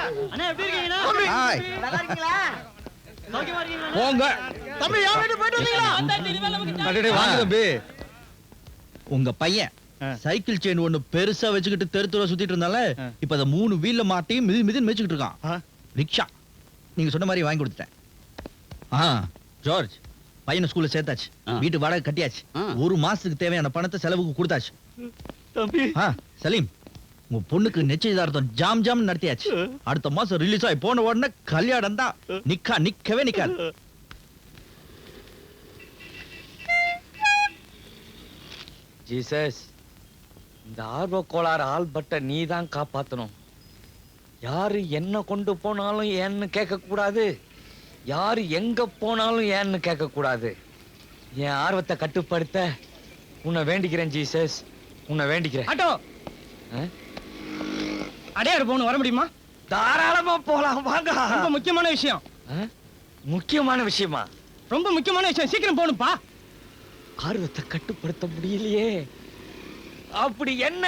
அண்ணா எப்படி இருக்கீங்க? ஹாய். நல்லா இருக்கீங்களா? சௌக்கியமா இருக்கீங்களா? போங்க. தம்பி யா வீட்டு போயிட்டு வந்தீங்களா? அடடே வாங்க தம்பி. உங்க பையன் சைக்கிள் செயின் ஒண்ணு பெருசா வச்சுக்கிட்டு தெருத்துற சுத்திட்டு இருந்தால இப்ப அத 3 வீல்ல மாட்டி மிதி மேய்ச்சிட்டு இருக்கான். ரிக்ஷா நீங்க சொன்ன மாதிரி வாங்கி கொடுத்துட்டேன். ஜார்ஜ் பையனை ஸ்கூல்ல சேர்த்தாச்சு. வீட்டு வாடகை கட்டியாச்சு. ஒரு மாசத்துக்கு தேவையான பணத்தை செலவுக்கு கொடுத்தாச்சு. தம்பி சலீம் உங்க பொண்ணுக்கு நிச்சயதார்த்தம் ஜாம் ஜாம் நடத்தியாச்சு. அடுத்த மாசம் ரிலீஸ் ஆகி போன உடனே கல்யாணம் தான். நிக்கவே நிக்காது. ஜீசஸ், இந்த ஆர்வ கோளாறு ஆல்பர்ட்ட நீ தான் காப்பாத்தணும். யாரு என்ன கொண்டு போனாலும் ஏன்னு கேட்க கூடாது, யாரு எங்க போனாலும் ஏன்னு கேட்க கூடாது. என் ஆர்வத்தை கட்டுப்படுத்த உன்னை வேண்டிக்கிறேன் ஜீசஸ், உன்னை வேண்டிக்கிறேன். ஆட்டோ அடையாறு போகணும், வர முடியுமா? தாராளமா போலாம், வாங்க. ரொம்ப முக்கியமான விஷயம். முக்கியமான விஷயமா? ரொம்ப முக்கியமான விஷயம், சீக்கிரம் போகணும்பா. ஆர்வத்தை கட்டுப்படுத்த முடியலையே. அப்படி என்ன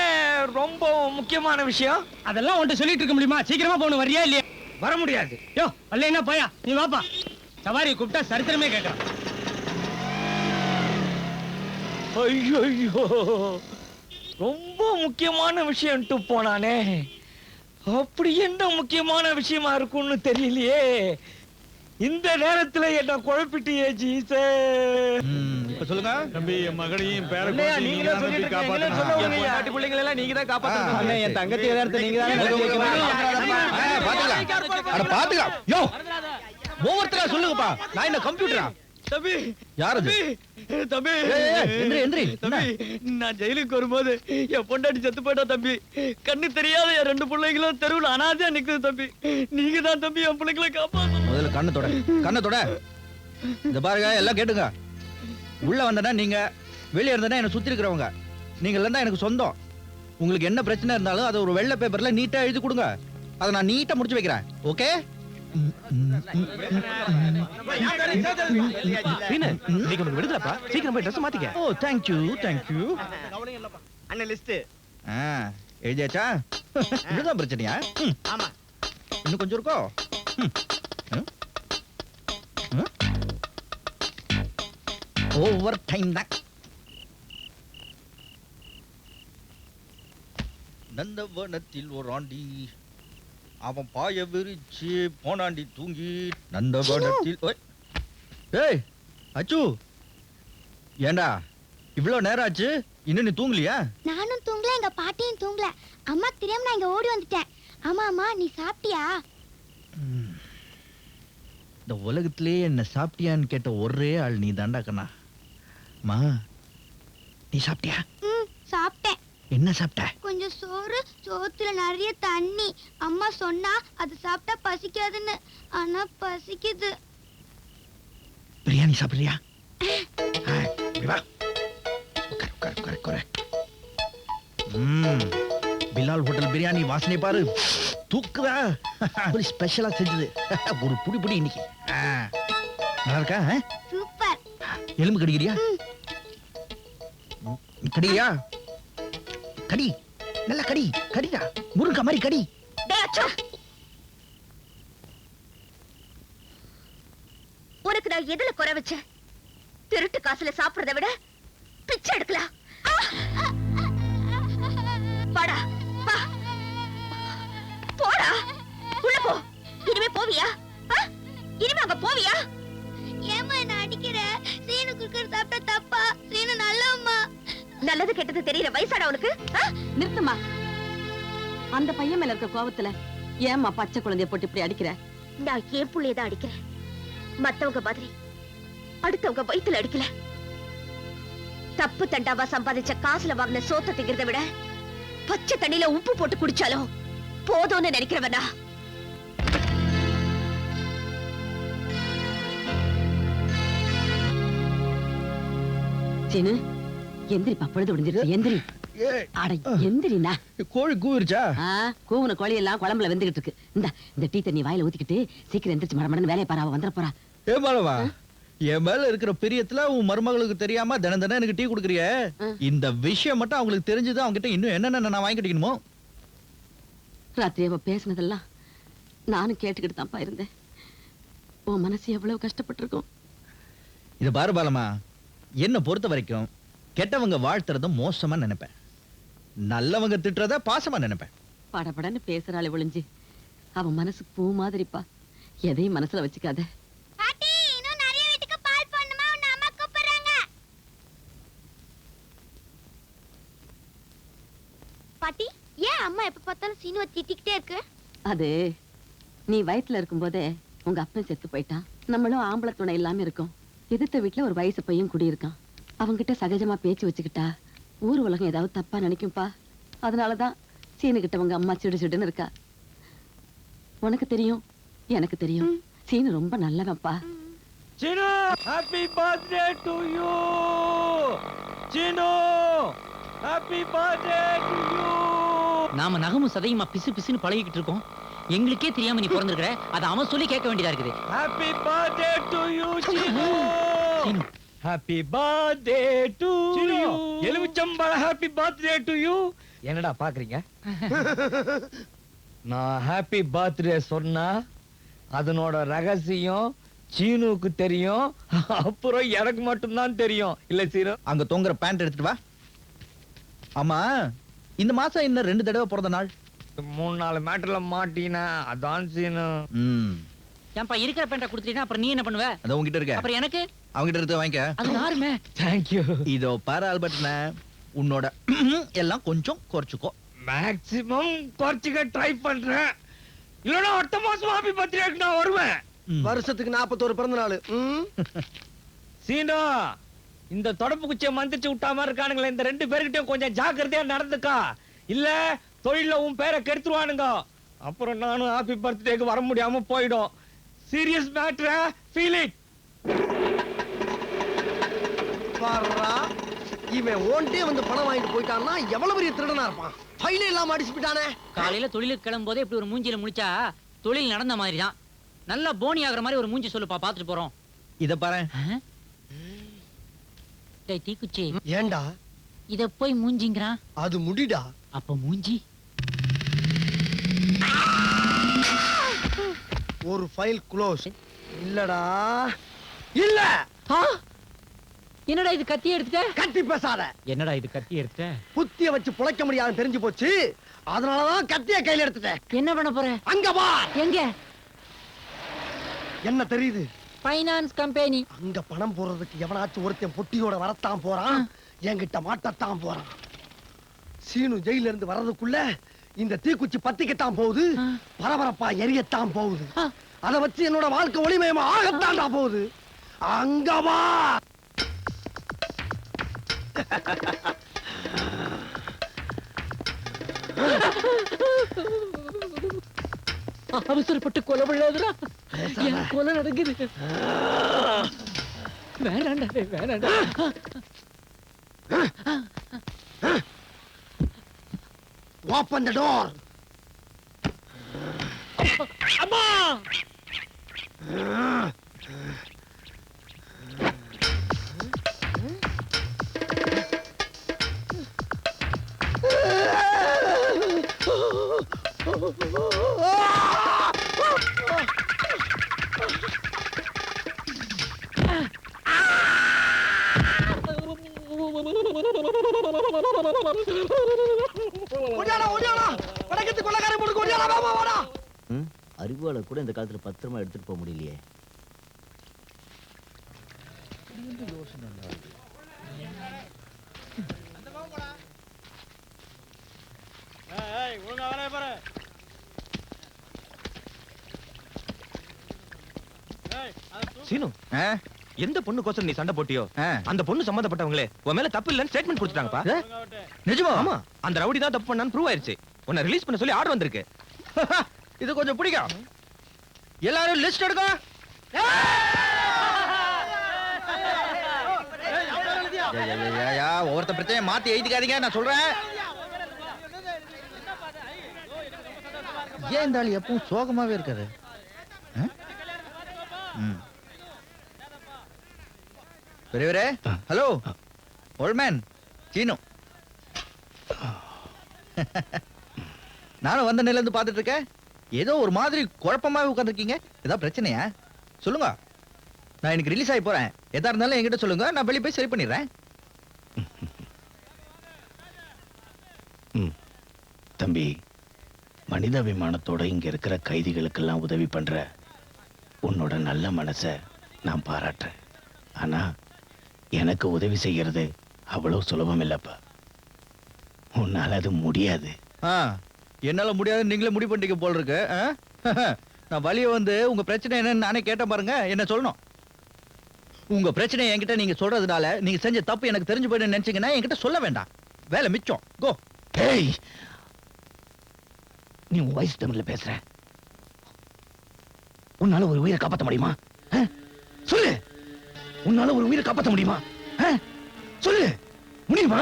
ரொம்ப முக்கியமான விஷயம்? அதெல்லாம் உன்கிட்ட சொல்லிட்டு இருக்க முடியுமா? சீக்கிரமா போகணும், வரியா இல்லையா? வர முடியாது. யோ அல்ல என்ன போயா, நீ வாப்பா. சவாரி கூப்பிட்டா சரித்திரமே கேட்கறான். ஐயோ, ரொம்ப முக்கியமான விஷயம்ட்டு போனானே. அப்படி என்ன முக்கியமான விஷயமா இருக்கும்னு தெரியலையே. இந்த நேரத்துல என்ன குழப்பிட்டியே ஜீசஸ். இப்ப சொல்லுங்க தம்பி, என் மகனையும் பேர நீங்க தான் சொல்லிட்டு இருக்கீங்க, பிள்ளைங்களை எல்லாம் நீங்க தான் காப்பாத்தணும். என் தங்கச்சி எதார்த்த நீங்க தானே பாத்துக்கலாம். யோ ஒவ்வொருத்தரா சொல்லுங்கப்பா. நான் என்ன கம்ப்யூட்டரா? தம்பி, யார் அது? தம்பி, எந்திரி. தம்பி, நான் ஜெயிலுக்கு வரும்போது என் பொண்டாட்டி செத்து போயிட்டா தம்பி. கண்ணு தெரியாத என் 2 பிள்ளைங்களும் தெருவில் அனாதையா நிக்குது தம்பி. நீங்க தான் தம்பி என் பிள்ளைங்களை காப்பாத்தணும். முதல்ல கண்ணை தொட. இந்த பாருங்க, எல்லாம் கேட்டுங்க. உள்ள வந்தனா நீங்க, வெளியே இருந்தனா என்ன சுத்தி இருக்கிறவங்க. நீங்க இல்லன்னா எனக்கு சொந்தம். உங்களுக்கு என்ன பிரச்சனை இருந்தாலும் அதை ஒரு வெள்ளை பேப்பர்ல நீட்டா எழுதி கொடுங்க. அதை நான் நீட்டா முடிச்சு வைக்கிறேன். ஓகே? விடுதலப்பா, சீக்கிரம் போய் ட்ரெஸ் மாத்திக்க. ஓ தேங்க்யூ. அண்ணன் லிஸ்ட் எழுதியாச்சா? இதுதான் பிரச்சனையா? ஆமா. இன்னும் கொஞ்சம் இருக்கோ? ஓவர் டைம் தான். நந்தவனத்தில் ஒரு ஆண்டி, அவன் பாய விரிச்சு போனாண்டி தூங்கி. நந்தவனத்தில் ஏய் அச்சு, ஏண்டா இவ்வளவு நேரம் ஆச்சு, இன்னும் நீ தூங்கலையா? நானும் தூங்கல, எங்க பாட்டியும் தூங்கல. அம்மாக்கு தெரியாம நான் இங்க ஓடி வந்துட்டேன். ஆமா, நீ சாப்பிட்டியா? இந்த உலகத்திலே என்ன சாப்பிட்டியான்னு கேட்ட ஒரே ஆள் நீ தாண்டா கண்ணா. மா, நீ சாப்பிட்டியா? சாப்பிட்டேன். என்ன சாப்பிட்ட? கொஞ்சம் சோறு, சோத்துல நிறைய தண்ணி. அம்மா சொன்னா அது சாப்பிட்டா பசிக்காதுன்னு, ஆனா பசிக்குது. பிரியாணி சாப்பிடுறியா? வா, உட்கார். பிலால் ஹோட்டல் பிரியாணி வாசனை பாரு, தூக்குதா. ஸ்பெஷலா செஞ்சது. ஒரு புடி இன்னைக்கு. நல்லா இருக்கா? சூப்பர். எலும்பு கடிக்கிறியா? கடியா? கடி, நல்லா கடிடா. முருங்கா மாதிரி கடி. உனக்கு நான் எதுல குறை வச்சேன்? திருட்டு காசுல சாப்பிடுறத விட பிச்சை எடுக்கலாம். வாடா, வா. போடா, உள்ள போ. இனிமே போவியா? இனிமே அங்க போவியா? ஏமா என்ன அடிக்கிற? சீனு குக்கர் சாப்பிட்டா தப்பா? சீனு நல்லம்மா. நல்லது கெட்டது தெரியல வயசாடா உனக்கு? நிறுத்துமா. அந்த பையன் மேல இருக்க கோவத்துல ஏமா பச்சை குழந்தைய போட்டு இப்படி அடிக்கிற? நான் ஏன் புள்ளையதான் அடிக்கிறேன். மத்தவங்க மாதிரி அடுத்தவங்க வயித்துல அடிக்கல. தப்பு தண்டாவா சம்பாதிச்ச காசுல வாங்கின சோத்த திங்கிறத விட பச்சை தண்ணியில உப்பு போட்டு குடிச்சாலும் போதும்னு நினைக்கிறவனா? சீனு, எந்திரிப்பா, பொழுது முடிஞ்சிருச்சு. எந்திரி. அட எந்திரினா. கோழி கூவிருச்சா? கூவுன கோழி எல்லாம் குழம்புல வெந்துகிட்டு இருக்கு. இந்த டீ தண்ணி வாயில ஊத்திக்கிட்டு சீக்கிரம் எந்திரிச்சு மடமடன்னு வேலையை பாரு. அவ வந்துட போறா. ஏ மாலவா, என் மேல இருக்கிற பிரியத்துல உன் மருமகளுக்கு தெரியாம தினம் எனக்கு டீ குடுக்குறிய. இந்த விஷயம் மட்டும் அவங்களுக்கு தெரிஞ்சது, அவங்க கிட்ட இன்னும் என்னென்ன நான் வாங்கி கட்டிக்கணுமோ. ராத்திரி அவ பேசினதெல்லாம் நானும் கேட்டுக்கிட்டு தான்ப்பா இருந்தேன். உன் மனசு எவ்வளவு கஷ்டப்பட்டிருக்கும். இது பாரு பாலமா, என்ன பொறுத்த வரைக்கும் கெட்டவங்க வாழ்த்துறத மோசமா நினைப்பேன், நல்லவங்க திட்டுறத பாசமா நினைப்பேன். படபடன்னு பேசுறாளே ஒளிஞ்சு, அவன் மனசு பூ மாதிரிப்பா. எதையும் மனசுல வச்சுக்காத. பாட்டி, இன்னும் நிறைய வீட்டுக்கு பால் போடணுமா? உன்னை அம்மா கூப்பிடுறாங்க. பாட்டி, ஏன் அம்மா எப்ப பார்த்தாலும் சீனுவை திட்டிக்கிட்டே இருக்கு? அது நீ வயித்துல இருக்கும்போதே உங்க அப்பன் செத்து போயிட்டான். நம்மளும் ஆம்பளை துணை இல்லாம இருக்கோம். எதிர்த்த வீட்டுல ஒரு வயசு பையன் குடியிருக்கான். அவங்கிட்ட சகஜமா பேச்சு வச்சுக்கிட்டா ஊர் உலகம் ஏதாவது தப்பா நினைக்கும்பா. அதனாலதான் சீனு கிட்ட உங்க அம்மா சிடு சிடுன்னு இருக்கா. உனக்கு தெரியும், எனக்கு தெரியும், சீனு ரொம்ப நல்லவன்ப்பா. Seenu, happy birthday to you. Seenu, happy birthday to you. நாம நகமும் சதையுமா பிசு பிசுன்னு பழகிக்கிட்டு இருக்கோம். எங்களுக்கே தெரியாம நீ பிறந்திருக்கிற. அத அவன் சொல்லி கேட்க வேண்டியதா இருக்குது. Happy birthday to you Seenu. Seenu. Happy birthday to you. எலுமிச்சம்பழ ஹாப்பி பர்த்டே டு யூ. என்னடா பாக்குறீங்க? நான் ஹாப்பி பர்த்டே சொன்னா அதனோட ரகசியம் சீனுக்கு தெரியும், அப்புறம் எனக்கு மட்டும்தான் தெரியும். இல்ல சீனு? அங்க தொங்குற பேண்ட் எடுத்துட்டு வா. ஆமா, இந்த மாசம் இன்னும் 2 தடவை பிறந்த நாள். 3-4 மேட்டர்ல மாட்டினா அதான் சீனு. ஏன்பா இருக்கிற பேண்ட கொடுத்துட்டீனா அப்புறம் நீ என்ன பண்ணுவ? அத உன்கிட்ட இருக்க, அப்புறம் எனக்கு அவங்கிட்ட இருந்து வாங்கிக்க. அது யாருமே. Thank you. இதோ பாரு ஆல்பர்ட்ன, உன்னோட எல்லாம் கொஞ்சம் குறைச்சுக்கோ. மேக்ஸிமம் குறைச்சிக்க ட்ரை பண்றேன். இல்லனா அடுத்த மாசம் ஹாப்பி பர்த்டேக்கு நான் வருவேன். வருஷத்துக்கு 41 பிறந்த நாள். சீனு, இந்த தொடப்பு குச்சியை மந்திரிச்சு விட்டா மாதிரி இருக்கானுங்களே, இந்த 2 பேர்கிட்டயும் கொஞ்சம் ஜாக்கிரதையா நடந்துக்கா. இல்ல தொழில உன் பேரை கெடுத்துருவானுங்க. அப்புறம் நானும் ஹாப்பி பர்த்டேக்கு வர முடியாம போயிடும். Serious matter, feel it. பாரா, இவன் ஓன்டே வந்து பணம் வாங்கிட்டு போயிட்டான்னா எவ்வளவு பெரிய திருடனா இருப்பான். ஃபைலே இல்லாம அடிச்சு போயிட்டானே. காலையில தொழிலுக்கு கிளம்பும் போதே இப்படி ஒரு மூஞ்சில முடிச்சா தொழில் நடந்த மாதிரி தான். நல்லா போனி ஆகுற மாதிரி ஒரு மூஞ்சி சொல்லுப்பா, பாத்துட்டு போறோம். இத பாரு. டேய் தீக்குச்சி, ஏண்டா இத போய் மூஞ்சிங்கறான். அது முடிடா. அப்ப மூஞ்சி ஒரு ஃபைல் க்ளோஸ். இல்லடா, இல்ல. என்னடா இது கத்தி எடுத்துட்ட? கத்தி பேசாத. என்னடா இது கத்தி எடுத்துட்ட? புத்திய வச்சு புழைக்க முடியாதுன்னு தெரிஞ்சு போச்சு. அதனாலதான் கத்திய கையில எடுத்துட்டேன். என்ன பண்ண போற? அங்க வா. எங்க? என்ன தெரியுது? Finance company. அங்க பணம் போடுறதுக்கு எவனாச்சும் ஒருத்தன் பொட்டியோட வரத்தான் போறான், என்கிட்ட மாட்டத்தான் போறான். சீனு ஜெயில இருந்து வர்றதுக்குள்ள இந்த தீக்குச்சி பத்திக்கத்தான் போகுது, பரபரப்பா எரியத்தான் போகுது. அத வச்சு என்னோட வாழ்க்கை ஒளிமயமா ஆகத்தான்டா போகுது. அங்க வா. அவசரப்பட்டு கொலை பண்ணாதடா. என் கொலை நடக்குது. வேணாண்டா, வேணாண்டா. Open the door. அம்மா! ஓடியாடா, ஓடியாடா. வடக்கத்து கொள்ளக்காரன் போட்டு ஓடியாடா, வாமா வாடா. அறிவாளை கூட இந்த காலத்துல பத்திரமா எடுத்துட்டு போக முடியலையே. சீனு, எந்த பொண்ணுக்கோசரம் நீ சண்டை போட்டியோ அந்த பொண்ணு சம்பந்தப்பட்டவங்களே உன் மேல தப்பு இல்லன்னு ஸ்டேட்மெண்ட் கொடுத்துட்டாங்கப்பா. நிஜமா? ஆமா, அந்த ரவுடி தான் தப்பு பண்ணான்னு ப்ரூவ் ஆயிருச்சு. உன்னை ரிலீஸ் பண்ண சொல்லி ஆர்டர் வந்திருக்கு. இது கொஞ்சம் பிடிக்கும். எல்லாரும் லிஸ்ட் எடுங்க. ஒவ்வொருத்த பிரச்சனையை மாத்தி எழுதிக்காதீங்க, நான் சொல்றேன். ஏன் இந்த ஆள் எப்பவும் சோகமாவே இருக்காரு? பெரியவரே, ஹலோ. Old man Seenu. நானும் வந்த நிலையில இருந்து பாத்துட்டு இருக்கேன். ஏதோ ஒரு மாதிரி குழப்பமாவே உட்காந்துருக்கீங்க. ஏதாவது பிரச்சனையா? சொல்லுங்க. நான் எனக்கு ரிலீஸ் ஆகி போறேன். எதா இருந்தாலும் என்கிட்ட சொல்லுங்க, நான் வெளியே போய் சரி பண்ணிடுறேன். தம்பி, மனிதாபிமானத்தோட இங்க இருக்கிற கைதிகளுக்கெல்லாம் உதவி பண்ற உன்னோட நல்ல மனசை நான் பாராட்டுறேன். ஆனா எனக்கு உதவி செய்யறது அவ்வளவு சுலபம் இல்லப்பா. உன்னால அது முடியாது. என்னால முடியாது நீங்களே முடிவு பண்ணிக்க போல் இருக்கு. நான் வழிய வந்து உங்க பிரச்சனை என்னன்னு நானே கேட்டேன் பாருங்க. என்ன சொல்லணும்? உங்க பிரச்சனை என்கிட்ட நீங்க சொல்றதுனால நீங்க செஞ்ச தப்பு எனக்கு தெரிஞ்சு போயிட்டு நினைச்சீங்கன்னா என்கிட்ட சொல்ல வேண்டாம். வேலை மிச்சம். கோ. ஏய், நீ உன் வயசு தமிழ்ல பேசுற. உன்னால ஒரு உயிரை காப்பாற்ற முடியுமா? சொல்லு. உன்னால ஒரு உயிரை காப்பாற்ற முடியுமா? சொல்லு. முடியுமா?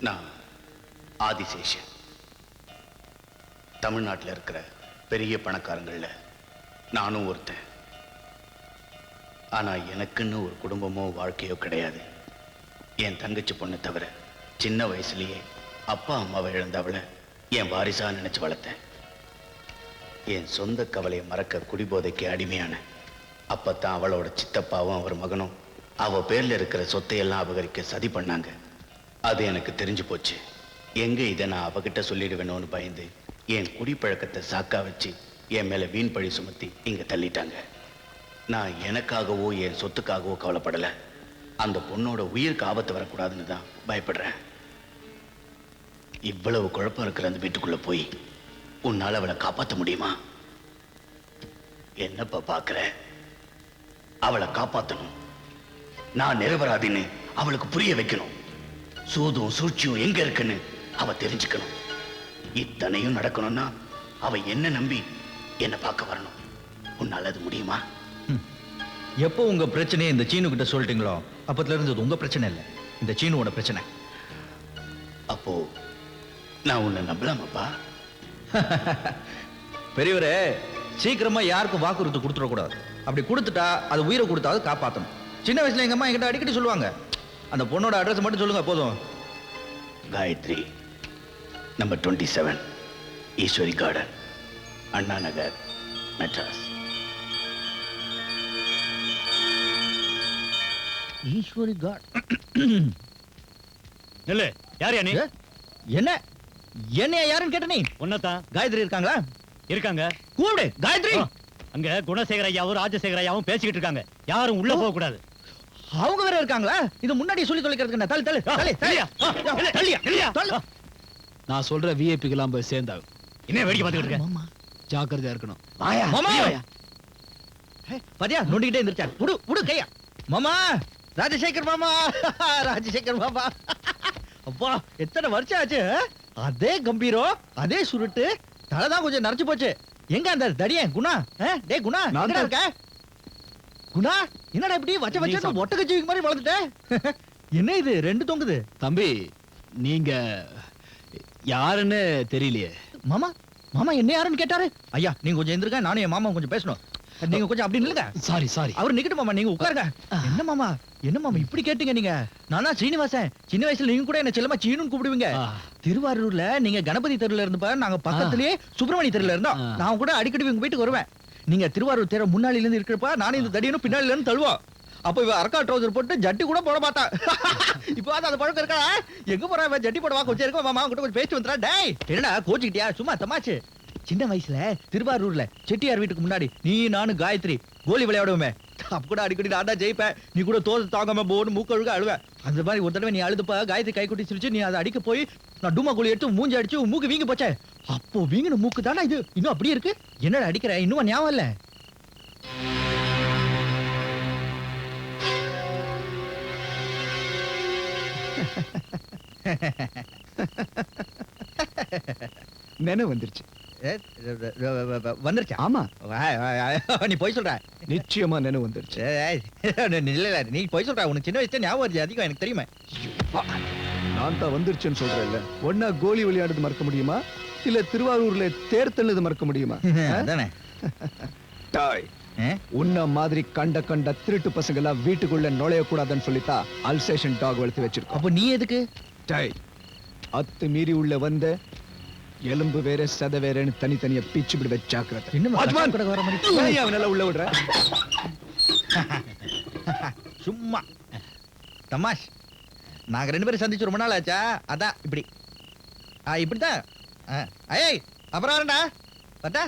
நான் ஆதிசேஷன். தமிழ்நாட்டில் இருக்கிற பெரிய பணக்காரங்கள்ல நானும் ஒருத்தன். ஆனா எனக்குன்னு ஒரு குடும்பமோ வாழ்க்கையோ கிடையாது. என் தங்கச்சி பொண்ணு தவிர சின்ன வயசுலயே அப்பா அம்மாவை இழந்தவளை என் வாரிசா நினைச்சு வளர்த்தேன். என் சொந்த கவலையை மறக்க குடிபோதைக்கு அடிமையான அப்பத்தான் அவளோட சித்தப்பாவும் அவர் மகனும் அவ பேர்ல இருக்கிற சொத்தையெல்லாம் அபகரிக்க சதி பண்ணாங்க. அது எனக்கு தெரிஞ்சு போச்சு. எங்க இதை நான் அவகிட்ட சொல்லிடுவேணும்னு பயந்து என் குடிப்பழக்கத்தை சாக்கா வச்சு என் மேல வீண் பழி சுமத்தி இங்க தள்ளிட்டாங்க. நான் எனக்காகவோ என் சொத்துக்காகவோ கவலைப்படல. அந்த பொண்ணோட உயிருக்கு ஆபத்து வரக்கூடாதுன்னு தான் பயப்படுறேன். இவ்வளவு குழப்பம் இருக்கிற அந்த வீட்டுக்குள்ள போய் உன்னால அவளை காப்பாற்ற முடியுமா? என்னப்பா பாக்குற? அவளை காப்பாத்தணும். நான் நிரபராதின்னு அவளுக்கு புரிய வைக்கணும். சூதும் சூழ்ச்சியும் எங்க இருக்குன்னு அவ தெரிஞ்சுக்கணும். இத்தனையும் நடக்கணும்னா அவ என்ன நம்பி என்ன பார்க்க வரணும். உன்னால அது முடியுமா? எப்போ உங்க பிரச்சனையை இந்த சீனு கிட்ட சொல்லிட்டீங்களோ அப்பத்துல இருந்து உங்க பிரச்சனை இல்லை, இந்த சீனுவோட பிரச்சனை. அப்போ நான் உன்னை நம்பலாமாப்பா? பெரியவரே, சீக்கிரமா யாருக்கும் வாக்குறுதி கொடுத்துட கூடாது. அப்படி கொடுத்துட்டா அது உயிரை கொடுத்தாவது காப்பாற்றணும். சின்ன வயசுல எங்க அம்மா என்கிட்ட அடிக்கடி சொல்லுவாங்க, அந்த பொண்ணோட அட்ரஸ் மட்டும் சொல்லுங்க போதும். Gayatri, number 27, Eswari garden, Anna Nagar, Madras. Eswari garden. இல்ல யார் நீ? என்ன என்ன யாருன்னு கேட்ட நீ? ஒன்னதான். காயத்ரி இருக்காங்களா? இருக்காங்க. கூப்பிடு காயத்ரி. அங்க குணசேகர ஐயாவும் ராஜசேகர ஐயாவும் பேசிக்கிட்டு இருக்காங்க. யாரும் உள்ள போக கூடாது. அவங்க வேற இருக்காங்களா? இது முன்னாடி சொல்லி தொலைக்கிறதுக்கு தள்ளி தள்ளி தள்ளி தள்ளி. நான் சொல்ற விஐபிக்கு எல்லாம் போய் சேர்ந்தாங்க. என்ன வேடிக்கை பார்த்துக்கிட்டு இருக்க? ஜாக்கிரதையா இருக்கணும். வாயா மாமா. பாத்தியா நோண்டிக்கிட்டே இருந்துச்சா? உடு உடு கையா. மாமா ராஜசேகர் மாமா. ராஜசேகர் மாமா. அப்பா எத்தனை வருஷம் ஆச்சு. அதே கம்பீரம், அதே சுருட்டு, தலைதான் கொஞ்சம் நரைச்சு போச்சு. எங்க அந்த தடியன் குணா? டேய் குணா, எங்கடா இருக்க? குணா என்னடா இப்படி வச்ச வச்ச ஒட்டக ஜீவிக்கு மாதிரி வளர்ந்துட்ட? என்ன இது ரெண்டு தொங்குது? தம்பி நீங்க யாருன்னு தெரியலையே. மாமா மாமா என்ன யாருன்னு கேட்டாரு. ஐயா நீங்க கொஞ்சம் எந்திருக்க, நானும் என் மாமா கொஞ்சம் பேசணும். நீங்க கொஞ்சம் அப்படி நில்லுங்க. Sorry sorry. அவர் நிக்கட்டும் மாமா, நீங்க உட்காருங்க. என்ன மாமா என்ன மாமா இப்படி கேட்டீங்க? நீங்க நானா ஸ்ரீனிவாசன். சின்ன வயசுல நீங்க கூட என்ன செல்லமா சீனுன்னு கூப்பிடுவீங்க. திருவாரூர்ல நீங்க கணபதி தெருல இருந்து பாரு, நாங்க பக்கத்துலயே சுப்பிரமணிய தெருல இருந்தோம். நான் கூட அடிக்கடி உங்க வீட்டுக்கு வருவேன். நீங்க திருவாரூர் தெரு முன்னாடில இருந்து இருக்கிறப்ப நானும் இந்த தடியனும் பின்னாடில இருந்து தள்ளுவோம். அப்ப இவ அரக்கா ட்ரவுசர் போட்டு ஜட்டி கூட போட மாட்டா. இப்போ அந்த பழக்கம் இருக்கா? எங்க போறா ஜட்டி போடவா? கொஞ்சம் இருக்க மாமா கிட்ட கொஞ்சம் பேசிட்டு வந்துடா. டேய் என்னடா கோச்சிக்கிட்டியா? சும்மா தமாச்சு. சின்ன வயசுல திருவாரூர்ல செட்டியார் வீட்டுக்கு முன்னாடி நீ நானும் காயத்ரி கோலி விளையாடுவோமே. அப்ப கூட அடிக்கடி நான் தான் ஜெயிப்பேன். நீ கூட தோசை தாங்காம போன்னு மூக்க அழுக அழுவேன். அந்த மாதிரி ஒரு தடவை நீ அழுதுப்பா, காயத்ரி கை கொட்டி சிரிச்சு நீ அதை அடிக்க போய் நான் டூமா கோலி எடுத்து மூஞ்சி அடிச்சு மூக்கு வீங்கி போச்சே. அப்போ வீங்கின மூக்கு தானே இது இன்னும் அப்படியே இருக்கு. என்னடா அடிக்கிற? இன்னும் ஞாபகம் இல்ல? நினைவு வந்துருச்சு. வந்துருச்சா? ஆமா நீ போய் சொல்ற. நிச்சயமா நினைவு வந்துருச்சு. நீ போய் சொல்ற. உனக்கு சின்ன வயசுல ஞாபகம் வருது அதிகம் எனக்கு தெரியுமே. நான் தான் வந்துருச்சுன்னு சொல்றேன்ல. ஒன்னா கோலி விளையாடுறது மறக்க முடியுமா, இல்ல திருவாரூர்ல தேர் தள்ளுது மறக்க முடியுமா? அதானே. டாய் உன்ன மாதிரி கண்ட கண்ட திருட்டு பசங்க எல்லாம் வீட்டுக்குள்ள நுழைய கூடாதுன்னு சொல்லித்தான் அல்சேஷன் டாக் வளர்த்து வச்சிருக்கோம். அப்ப நீ எதுக்கு? டாய் அத்து மீறி உள்ள வந்த எலும்பு வேற சத வேறன்னு தனித்தனியா பிச்சு விடுவ ஜாக்கிரதை. அவனால உள்ள விடுற சும்மா தமாஷ். நாங்க 2 பேரும் சந்திச்சு ரொம்ப நாள் ஆச்சா, அதான் இப்படி. இப்படிதான். ஏய் அப்புறம் வரண்டா பட்டா.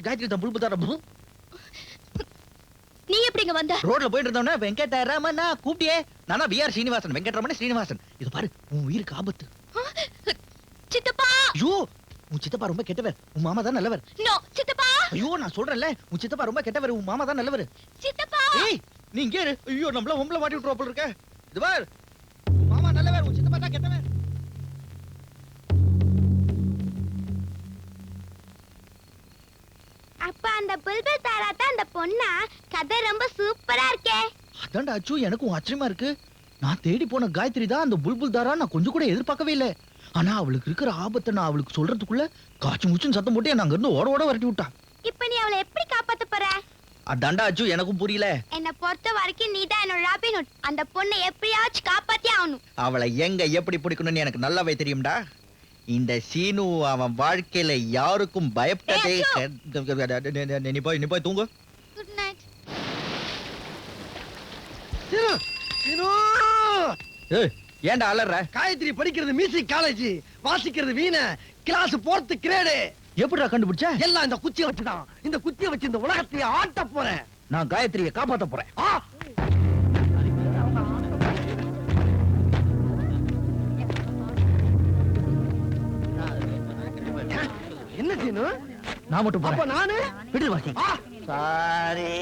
காயத்ரி தான் புல்புல் தாரா. நீ எப்படிங்க வந்த? ரோட்ல போயிட்டு இருந்தோம்னா வெங்கடரமணா கூப்பிட்டியே. நானா விஆர் ஸ்ரீனிவாசன், வெங்கடரமண ஸ்ரீனிவாசன். இது பாரு, உன் உயிருக்கு ஆபத்து. சித்தப்பா. ஐயோ, உன் சித்தப்பா ரொம்ப கெட்டவர், உன் மாமா தான் நல்லவர். நோ சித்தப்பா. ஐயோ நான் சொல்றேன்ல, உன் சித்தப்பா ரொம்ப கெட்டவர், உன் மாமா தான் நல்லவர். சித்தப்பா. ஏய் நீ இங்கே இரு. ஐயோ நம்மள உம்பள மாட்டி விட்டுற போல இருக்க. இது பாரு, மாமா நல்லவர், உன் சித்தப்பா தான் கெட்டவர். அப்பா அந்த புல்புல் தாரா தான் அந்த பொண்ணா? கதை ரொம்ப சூப்பரா இருக்கே. அதான்டா அச்சு, எனக்கும் ஆச்சரியமா இருக்கு. நான் தேடி போன காயத்ரி தான் அந்த புல்புல் தாரா. நான் கொஞ்சம் கூட எதிர்பார்க்கவே இல்லை. ஆனா அவளுக்கு இருக்கிற ஆபத்தை நான் அவளுக்கு சொல்றதுக்குள்ள காச்சு முச்சுன்னு சத்தம் போட்டு நான் அங்க இருந்து ஓட ஓட வரட்டி விட்டா. இப்ப நீ அவளை எப்படி காப்பாத்த போற? அதான்டா அச்சு, எனக்கும் புரியல. என்ன பொறுத்த வரைக்கும் நீ தான் என்னோட ராபின்ஹுட். அந்த பொண்ணை எப்படியாச்சும் காப்பாத்தி ஆகணும். அவளை எங்க எப்படி பிடிக்கணும்னு எனக்கு நல்லாவே தெரியும்டா. இந்த சீனு அவன் வாழ்க்கையில யாருக்கும் பயப்பட்டதே. நீ போய் தூங்கு. Good night. ஏன்டா அலற? காயத்ரி படிக்கிறது மியூசிக் காலேஜ், வாசிக்கிறது வீண, கிளாஸ் 4th கிரேடு. எப்படிடா கண்டுபிடிச்ச? எல்லாம் இந்த குச்சியை வச்சுதான். இந்த குச்சியை வச்சு இந்த உலகத்தையே ஆட்ட போறேன். நான் காயத்ரியை காப்பாத்த போறேன். என்ன சீனு? நான் மட்டும் போறேன். அப்ப நானு விடு வாசி. சாரே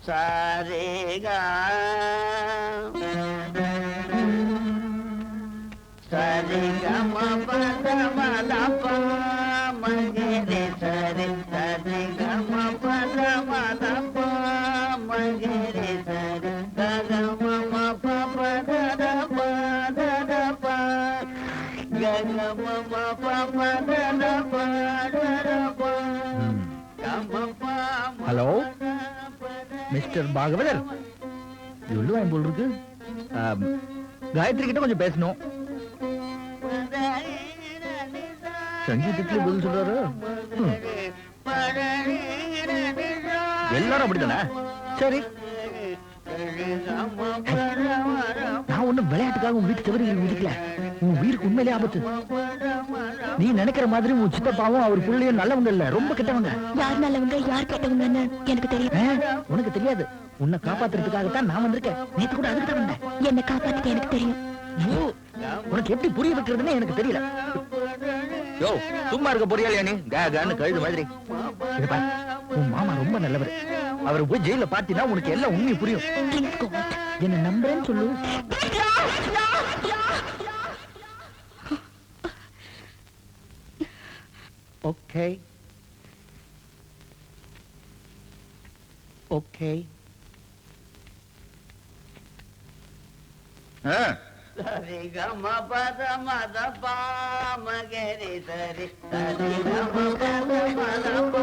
சாரேகா சரிகம பதமலப மகரே சரி சரிகம பதமலப மகரே சரி ககம பபததப ததப ககம பபததப ததப கமப. ஹலோ மிஸ்டர் பாகவதர், சொல்லுவான் போல் இருக்கு. காயத்ரி கிட்ட கொஞ்சம் பேசணும். சங்கீதத்துல பதில் சொல்றாரு. எல்லாரும் அப்படித்தானே? சரி, நான் ஒண்ணும் விளையாட்டுக்காக உன் வீட்டு தவறுகள் இருக்கல. உன் உயிருக்கு உண்மையிலே ஆபத்து. நீ நினைக்கிற மாதிரி உன் சித்தப்பாவும் அவர் புள்ளையும் நல்லவங்க இல்ல, ரொம்ப கெட்டவங்க. யார் நல்லவங்க யார் கெட்டவங்கன்னு எனக்கு தெரியும். உனக்கு தெரியாது. உன்னை காப்பாத்துறதுக்காகத்தான் நான் வந்திருக்கேன். நேத்து கூட அதுக்கு தான் வந்தேன். என்ன காப்பாத்திக்க எனக்கு தெரியும். உனக்கு எப்படி புரிய வைக்கிறதுன்னு எனக்கு தெரியல. யோ சும்மா இருக்க பொறியாளியா நீ? கான்னு கழுது மாதிரி. உன் மாமா ரொம்ப நல்லவர். அவரை போய் ஜெயில பாத்தீங்கன்னா உனக்கு எல்லாம் உண்மை புரியும். என்ன நம்புறேன்னு சொல்லு. Okay okay. சரிகம பதமலப மகரே சரி சரிகம பதமலப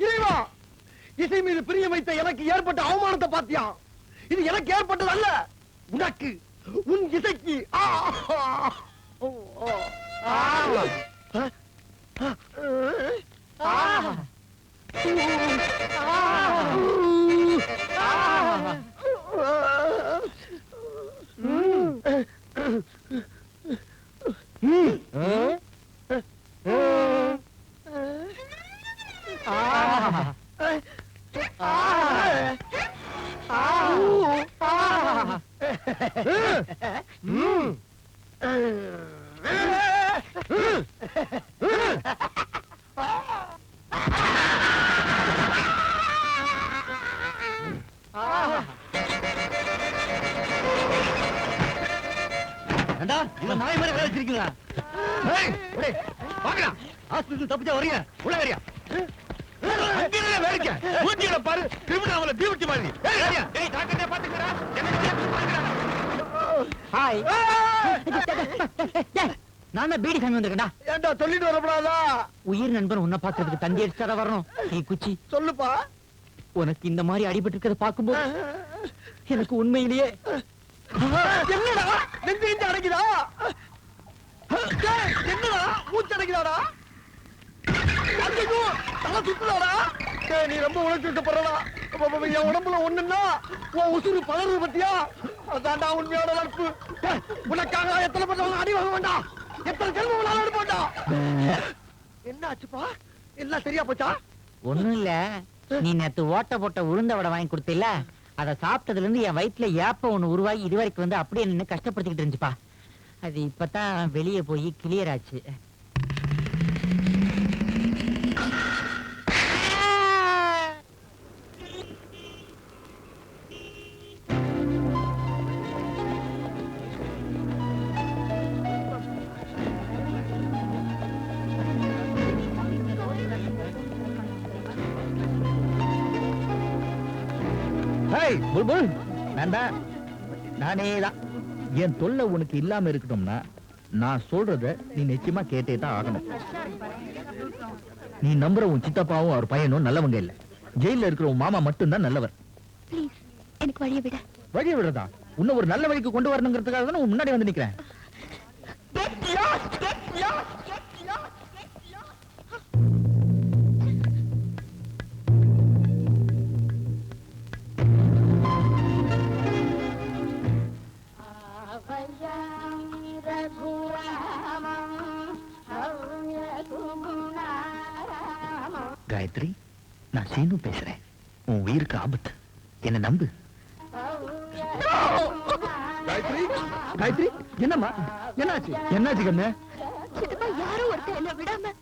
இறைவா, இசை மீது பிரியம் வைத்த எனக்கு ஏற்பட்ட அவமானத்தை பாத்தியா? இது எனக்கு ஏற்பட்டது அல்ல, உனக்கு, உன் இசைக்கு. நாய் மாதிரி வேலை வச்சிருக்கீங்களா? வாங்கடா, ஹாஸ்பிட்டல் தப்பிச்சா வரீங்க, உள்ள வரியா? வேலைக்க மூஞ்சியில பாரு, கிரிமினல் தீவிட்டி மாதிரி. ஹாய், நான் தான் பீடி சாமி வந்திருக்கேன்டா. ஏண்டா சொல்லிட்டு வரப்படாதா? உயிர் நண்பன் உன்னை பாக்குறதுக்கு தந்தி அடிச்சுட்டா வரணும். நீ குச்சி சொல்லுப்பா. உனக்கு இந்த மாதிரி அடிபட்டு இருக்கிறத பாக்கும்போது எனக்கு உண்மையிலேயே என்னடா நெஞ்சு அடைக்குதா? என்னடா மூச்சு அடைக்குதாடா? தலை சுத்துதாடா? நீ ரொம்ப உழைச்சு போறடா. என் உடம்புல ஒண்ணுன்னா உன் உசுறு பலரு பத்தியா? அதான்டா உண்மையான நட்பு. உனக்காக எத்தனை பேர் அடி வாங்க வேண்டாம், எத்தனை செல்வம் எடுப்பா. என்ன ஆச்சுப்பா? எல்லாம் சரியா போச்சா? ஒண்ணும் இல்ல, நீ நேத்து ஓட்ட போட்ட உளுந்த வடை வாங்கி கொடுத்தில்ல, அதை சாப்பிட்டதுல இருந்து என் வயிற்றுல ஏப்ப ஒண்ணு உருவாகி இதுவரைக்கும் வந்து அப்படியே நின்று கஷ்டப்படுத்திக்கிட்டு இருந்துச்சுப்பா. அது இப்பதான் வெளியே போய் கிளியர் ஆச்சு. புல்புல், நானே தான். என் தொல்லை உனக்கு இல்லாம இருக்கணும்னா நான் சொல்றத நீ நிச்சயமா கேட்டே தான் ஆகணும். நீ நம்புற உன் சித்தப்பாவும் அவர் பையனும் நல்லவங்க இல்ல. ஜெயில இருக்கிற உன் மாமா மட்டும்தான் நல்லவர். எனக்கு வழியை விட. வழியை விடுறதா? உன்ன ஒரு நல்ல வழிக்கு கொண்டு வரணுங்கிறதுக்காக தான் உன் முன்னாடி வந்து நிக்கிறேன். காயத்ரி, நான் சீனு பேசுறேன். உன் உயிருக்கு ஆபத்து, என்ன நம்பு. காயத்ரி, காயத்ரி, என்னம்மா என்னாச்சு? என்னாச்சு கண்ணு? சித்தப்பா யாரோ ஒருத்தர் என்ன விடாம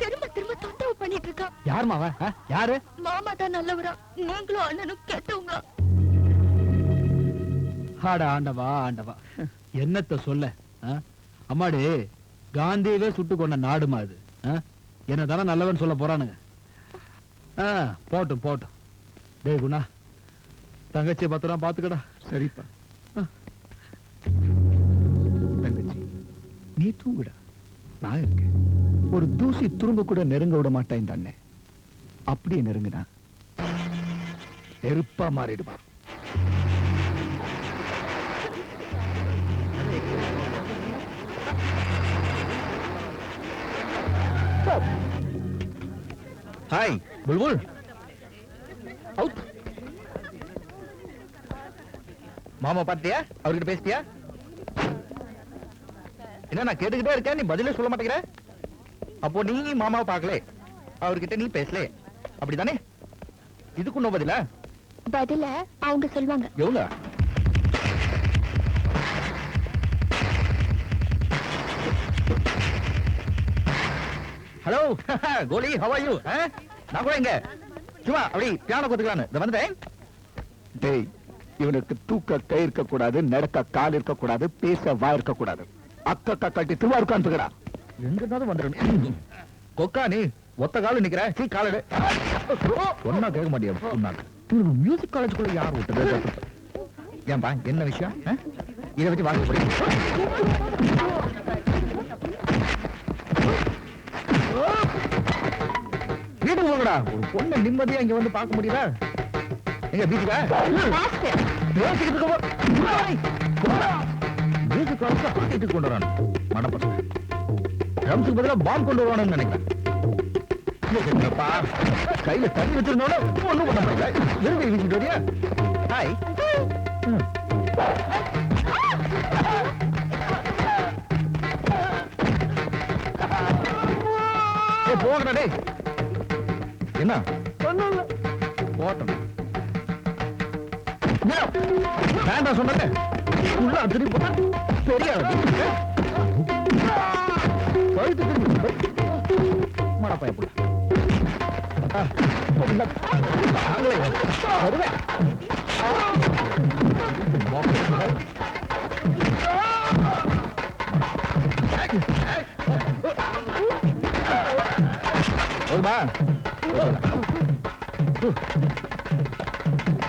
திரும்ப திரும்ப தொந்தரவு பண்ணிட்டு இருக்கா. யார் மாவா? யாரு? மாமா தான் நல்லவரா, நீங்களும் அண்ணனும் கெட்டவங்க. ஆண்டவா ஆண்டவா, என்னத்த சொல்ல? அம்மாடி, காந்தியவே சுட்டு கொண்ட நாடுமா அது? என்ன தானே நல்லவன் சொல்ல போறானுங்க. போட்டும் போட்டும். டேய் குணா, தங்கச்சி பத்திரம் பாத்துக்கடா. சரிப்பா. தங்கச்சி, நீ தூங்குடா, நான் இருக்கேன். ஒரு தூசி துரும்ப கூட நெருங்க விட மாட்டேன் இந்த அண்ணன். அப்படியே நெருங்குனா நெருப்பா மாறிடுவான். ஹாய் புல்புல். அவுட். மாமா பாத்தியா? அவர்கிட்ட பேசிட்டியா? என்ன நான் கேட்டுக்கிட்டே இருக்கேன், நீ பதிலே சொல்ல மாட்டேங்கிற. அப்போ நீ மாமாவை பார்க்கல, அவர்கிட்ட நீ பேசல, அப்படிதானே? இதுக்கு இன்னும் பதிலா? பதில அவங்க சொல்வாங்க. எவ்வளோ? Hello Kohli, how are you? நான் கூட இங்க சும்மா அப்படி பியானோ கத்துக்கலான்னு வந்துட்டேன். டேய், இவனுக்கு தூக்க கை இருக்க கூடாது, நடக்க கால் இருக்க கூடாது, பேச வாய் இருக்க கூடாது. அக்கா கட்டி திருவாரூர் அனுப்புகிறா. எங்கனாலும் வந்துடும். கொக்கா நீ ஒத்த கால நிக்கிற, சீ காலடு. ஒன்னா கேட்க மாட்டியா? மியூசிக் காலேஜுக்குள்ள யார் விட்டது? ஏன்பா என்ன விஷயம்? இதை வச்சு வாங்க போறீங்க? வீட்டுக்கு போங்கடா. ஒரு பொண்ணு நிம்மதியா இங்க வந்து பார்க்க முடியுதா? எங்க வீட்டுக்கா? மியூசிக் காலேஜ் வீட்டுக்கு கொண்டு வரானு மனப்பசங்க. ட்ரம்ஸுக்கு பதிலா பாம்பு கொண்டு வருவானு நினைக்கிறேன். கையில தண்ணி வச்சிருந்தோட ஒண்ணும் பண்ண முடியல. வெறுமை வீசிட்டு வரியா? ஹாய். போகடா டேய். என்ன போட்டோம் வேண்டாம் சொன்னது உள்ள திருப்பி போட்டா பெரிய மடப்பாயப்பட வருவேன்.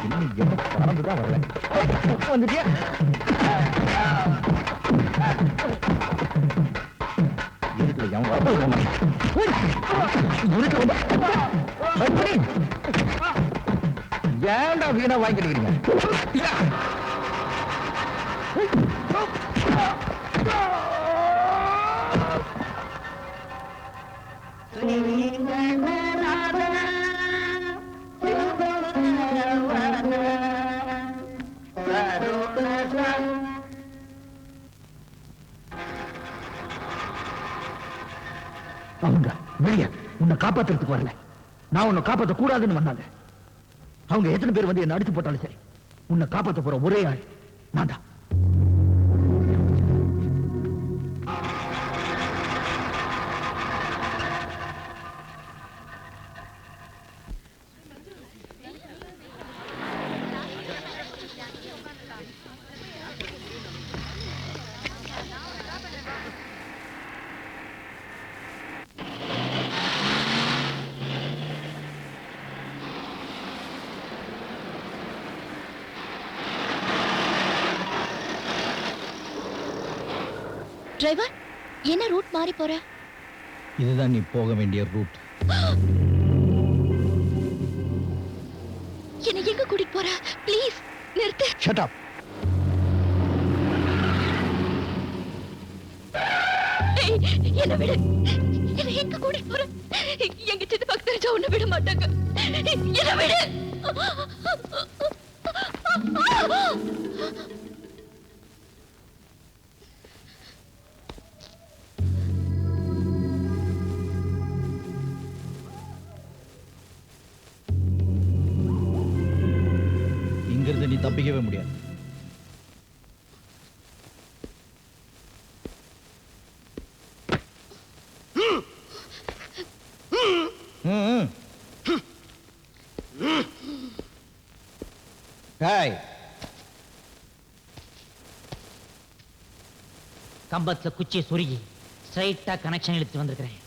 என்ன பறந்துதான் வரல. வந்துட்டியா? ஏன்டா வீணா வாங்கிக்கிறீங்க? அவங்க வெளிய உன்னை காப்பாத்துறதுக்கு வரல, நான் உன்னை காப்பாற்ற கூடாதுன்னு வந்தாங்க. அவங்க எத்தனை பேர் வந்து என்ன அடிச்சு போட்டாலும் சரி, உன்னை காப்பாற்ற போற ஒரே ஆள் நான் தான். டிரைவர், என்ன ரூட் மாறி போற? இதுதான் நீ போக வேண்டிய ரூட். என்ன எங்க கூட்டிட்டு போற? ப்ளீஸ் நிறுத்து. Shut up. என்ன விடு. என்ன எங்க கூட்டிட்டு போற? எங்க சித்து பக்கத்துல தெரிஞ்சா உன்னை விட மாட்டாங்க. என்ன விடு. இங்கிருந்து நீ தப்பிக்கவே முடியாது. கம்பத்துல குச்சி சுருகி ஸ்ட்ரைட்டா கனெக்ஷன் இழுத்து வந்திருக்கிறேன்.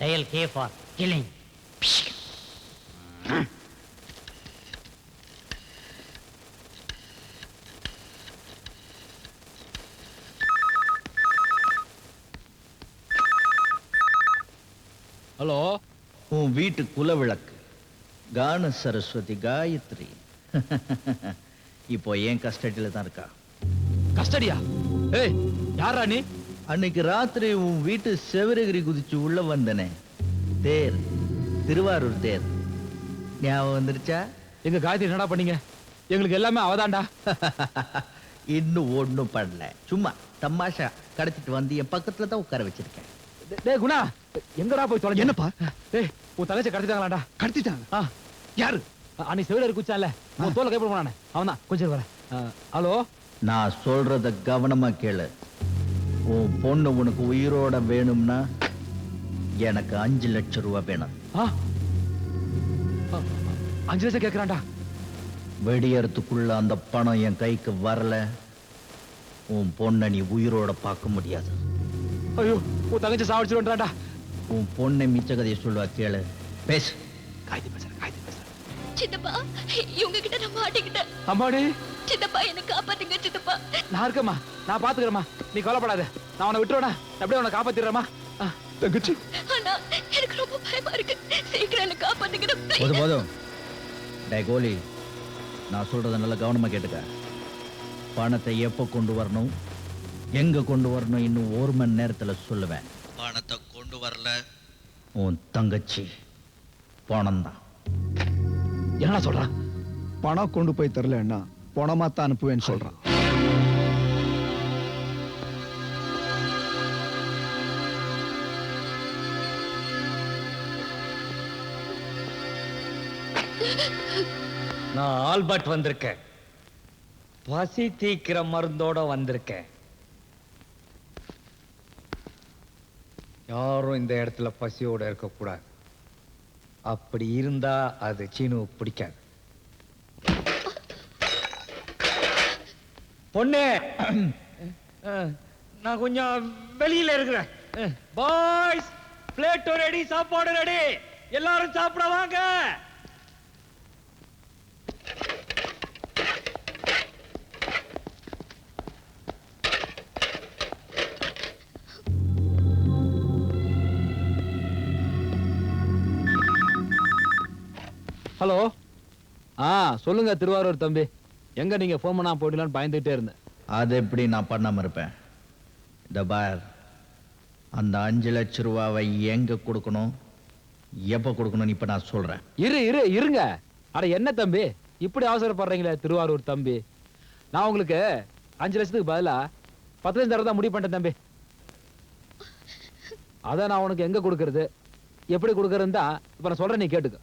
Dial K for killing. Hello, உன் வீட்டு குலவிளக்கு கான சரஸ்வதி காயத்ரி இப்போ ஏன் கஸ்டடியில தான் இருக்கா. கஸ்டடியா? ஏய், யாரா நீ? அன்னைக்கு ராத்திரி உன் வீட்டு செவரகிரி குதிச்சு உள்ள வந்தனே, தேர், திருவாரூர் தேர், ஞாபகம் வந்துருச்சா? எங்க காயத்ரி என்னடா பண்ணீங்க? எங்களுக்கு எல்லாமே அவதான்டா. இன்னும் ஒண்ணும் பண்ணல, சும்மா தமாஷா கடத்திட்டு வந்து என் பக்கத்துல தான் உட்கார வச்சிருக்கேன். டேய் குணா, எங்கடா போய் தொலைஞ்ச? என்னப்பா? டேய், உன் தங்கச்சி கடத்திட்டாங்களாடா. கடத்திட்டாங்க? யாரு? அன்னைக்கு செவில குச்சான்ல, உன் தோலை கைப்பட போனானே, அவன் தான். கொஞ்சம் வர. ஹலோ, நான் சொல்றத கவனமா கேளு. உன் பொண்ணு உனக்கு உயிரோட வேணும்னா எனக்கு 5 லட்சம் ரூபாய் வேணும். 5 லட்சம் கேக்குறான்டா. வெடியறதுக்குள்ள அந்த பணம் என் கைக்கு வரல, உன் பொண்ணை நீ உயிரோட பார்க்க முடியாது. ஐயோ, உன் தங்கச்சி சாவடிச்சிருவான்டா. உன் பொண்ணை மிச்ச கதையை சொல்லுவா, கேளு. பேசு. காய்தி பேசுறேன். சித்தப்பா, இவங்க கிட்ட நான் மாட்டிக்கிட்டேன். அம்மாடி, சித்தப்பா என்ன காப்பாத்துங்க சித்தப்பா. நான் இருக்கேம்மா, நான் பாத்துக்கிறேம்மா, நீ கவலைப்படாத. நான் உன்னை விட்டுறேனா? அப்படியே உன்னை காப்பாத்திடுறேம்மா. தங்கச்சி, அண்ணா எனக்கு ரொம்ப பயமா இருக்கு, சீக்கிரம் என்ன காப்பாத்துங்க. போதும் போதும். டே கோலி, நான் சொல்றத நல்லா கவனமா கேட்டுக்க. பணத்தை எப்போ கொண்டு வரணும், எங்க கொண்டு வரணும், இன்னும் 1 மணி நேரத்துல சொல்லுவேன். பணத்தை கொண்டு வரல, உன் தங்கச்சி பணம் தான். என்ன சொல்றான்? பணம் கொண்டு போய் தரலன்னா பணமா தான் அனுப்புவேன்னு சொல்றான். நான் ஆல்பர்ட் வந்திருக்கேன். பசி தீக்கிற மருந்தோட வந்திருக்கேன். யாரும் இந்த இடத்துல பசியோட இருக்கக்கூடாது. அப்படி இருந்தா அது சீனு பிடிக்காது. பொண்ணு, நான் கொஞ்சம் வெளியில இருக்கிறேன். பாய்ஸ், பிளேட் ரெடி, சாப்பாடு ரெடி, எல்லாரும் சாப்பிட வாங்க. ஹலோ. சொல்லுங்க திருவாரூர் தம்பி, எங்க நீங்க போன் பண்ணா போயிடலான்னு பயந்துட்டே இருந்தேன். அது எப்படி நான் பண்ணாம இருப்பேன்? இந்த பார், அந்த 5 லட்சம் ரூபாவை எங்க கொடுக்கணும், எப்ப கொடுக்கணும் இப்ப நான் சொல்றேன். இருங்க. அட என்ன தம்பி இப்படி அவசரப்படுறீங்களே திருவாரூர் தம்பி? நான் உங்களுக்கு 5 லட்சத்துக்கு பதிலா 10 லட்சம் தரதான் முடிவு பண்ணிட்டேன் தம்பி. அத நான் உனக்கு எங்க கொடுக்கறது, எப்படி கொடுக்கறதுன்னு தான் இப்ப நான் சொல்றேன், நீ கேட்டுக்க.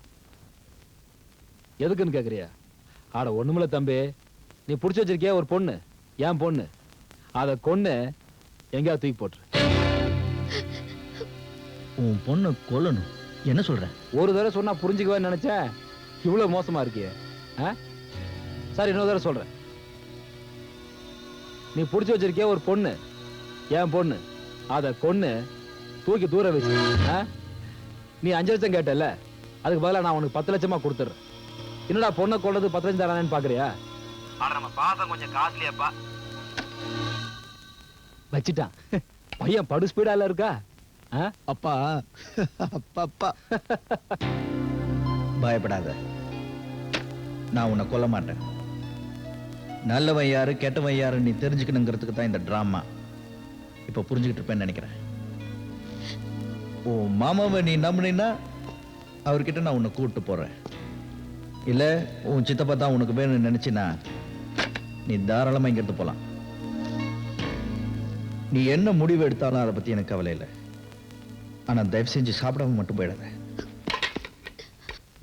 எதுக்குன்னு கேக்குறியா? ஆட ஒண்ணுமில்ல தம்பி, நீ புடிச்சு வச்சிருக்கிய ஒரு பொண்ணு, என் பொண்ணு, அத கொன்னு எங்கேயாவது தூக்கி போட்டுரு. உன் பொண்ணு கொல்லணும் என்ன சொல்ற? ஒரு தடவை சொன்னா புரிஞ்சுக்குவேன்னு நினைச்சேன், இவ்வளவு மோசமா இருக்கிய. சரி, இன்னொரு தடவை சொல்றேன். நீ புடிச்சு வச்சிருக்கிய ஒரு பொண்ணு, என் பொண்ணு, அத கொன்னு தூக்கி தூர வச்சு. நீ 5 லட்சம் கேட்டல, அதுக்கு பதிலா நான் உனக்கு 10 லட்சமா கொடுத்துறேன். என்னடா பொண்ணை கொண்டது 10 லட்சம் தரானேன்னு பாக்குறியா? நம்ம பாசம் கொஞ்சம் காஸ்ட்லியாப்பா. வச்சிட்டான் பையன், படு ஸ்பீடால இருக்கா. அப்பா அப்பா பயப்படாத, நான் உன்னை கொல்ல மாட்டேன். நல்லவன் யாரு கெட்டவன் யாரு நீ தெரிஞ்சுக்கணுங்கிறதுக்கு தான் இந்த டிராமா. இப்ப புரிஞ்சுக்கிட்டு இருப்பேன்னு நினைக்கிறேன். ஓ மாமாவை நீ நம்பினா அவர்கிட்ட நான் உன்னை கூப்பிட்டு போறேன். இல்ல உன் சித்தப்பா தான் உனக்கு வேணும்னு நினைச்சினா நீ தாராளமா இங்கிருந்து போலாம். நீ என்ன முடிவு எடுத்தாலும் அதை பத்தி எனக்கு கவலை இல்லை. ஆனா தயவு செஞ்சு சாப்பிடாம மட்டும் போயிடாத.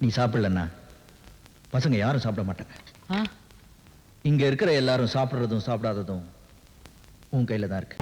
நீ சாப்பிடலன்னா பசங்க யாரும் சாப்பிட மாட்டாங்க. இங்க இருக்கிற எல்லாரும் சாப்பிடுறதும் சாப்பிடாததும் உன் கையில தான் இருக்கு.